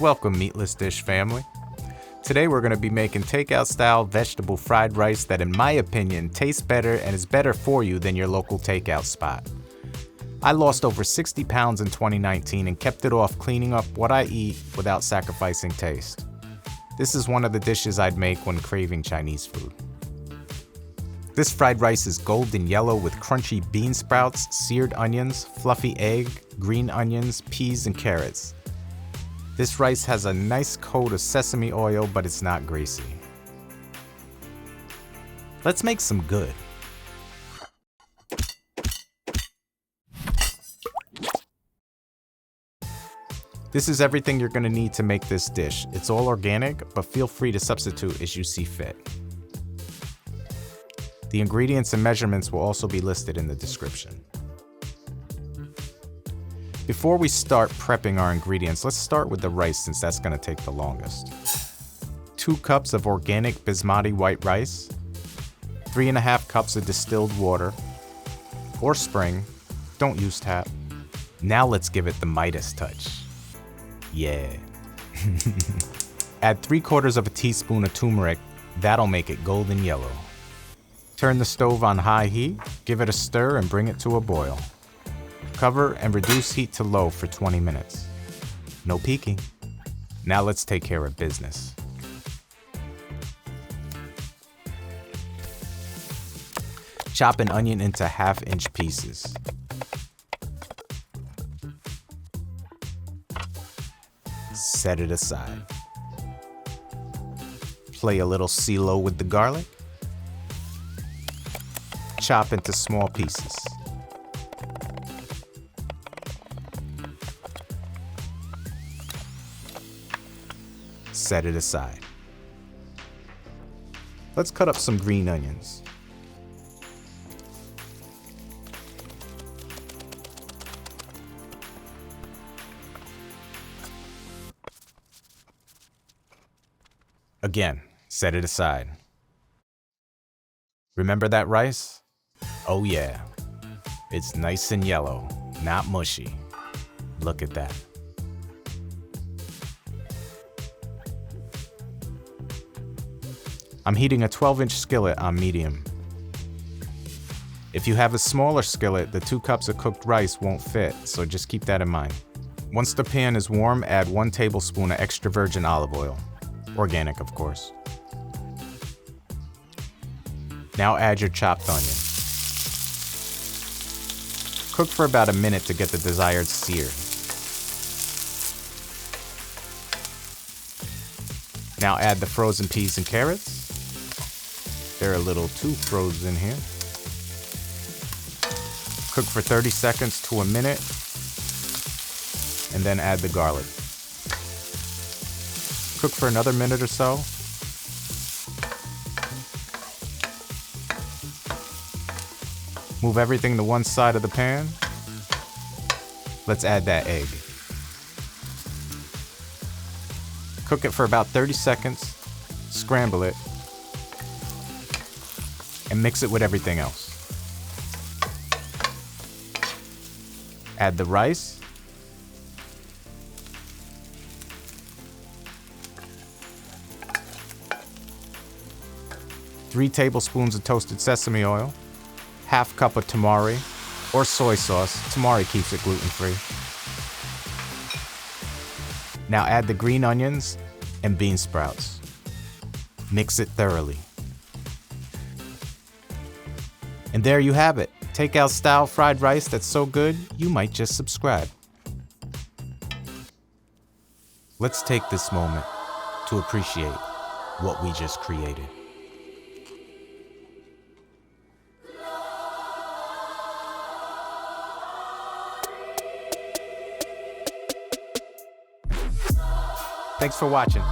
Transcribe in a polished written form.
Welcome, Meatless Dish family. Today we're going to be making takeout-style vegetable fried rice that, in my opinion, tastes better and is better for you than your local takeout spot. I lost over 60 pounds in 2019 and kept it off cleaning up what I eat without sacrificing taste. This is one of the dishes I'd make when craving Chinese food. This fried rice is golden yellow with crunchy bean sprouts, seared onions, fluffy egg, green onions, peas, and carrots. This rice has a nice coat of sesame oil, but it's not greasy. Let's make some good. This is everything you're going to need to make this dish. It's all organic, but feel free to substitute as you see fit. The ingredients and measurements will also be listed in the description. Before we start prepping our ingredients, let's start with the rice since that's going to take the longest. 2 cups of organic Basmati white rice, 3.5 cups of distilled water, or spring, don't use tap. Now let's give it the Midas touch. Yeah. Add 3/4 teaspoon of turmeric, that'll make it golden yellow. Turn the stove on high heat, give it a stir and bring it to a boil. Cover and reduce heat to low for 20 minutes. No peeking. Now let's take care of business. Chop an onion into 1/2-inch pieces. Set it aside. Play a little CeeLo with the garlic. Chop into small pieces. Set it aside. Let's cut up some green onions. Again, set it aside. Remember that rice? Oh yeah, it's nice and yellow, not mushy. Look at that. I'm heating a 12-inch skillet on medium. If you have a smaller skillet, the 2 cups of cooked rice won't fit, so just keep that in mind. Once the pan is warm, add 1 tablespoon of extra virgin olive oil. Organic, of course. Now add your chopped onion. Cook for about a minute to get the desired sear. Now add the frozen peas and carrots. They're a little too frozen here. Cook for 30 seconds to a minute, and then add the garlic. Cook for another minute or so. Move everything to one side of the pan. Let's add that egg. Cook it for about 30 seconds, scramble it, and mix it with everything else. Add the rice. 3 tablespoons of toasted sesame oil, 1/2 cup of tamari or soy sauce. Tamari keeps it gluten-free. Now add the green onions and bean sprouts. Mix it thoroughly. And there you have it, takeout style fried rice that's so good, you might just subscribe. Let's take this moment to appreciate what we just created. Thanks for watching.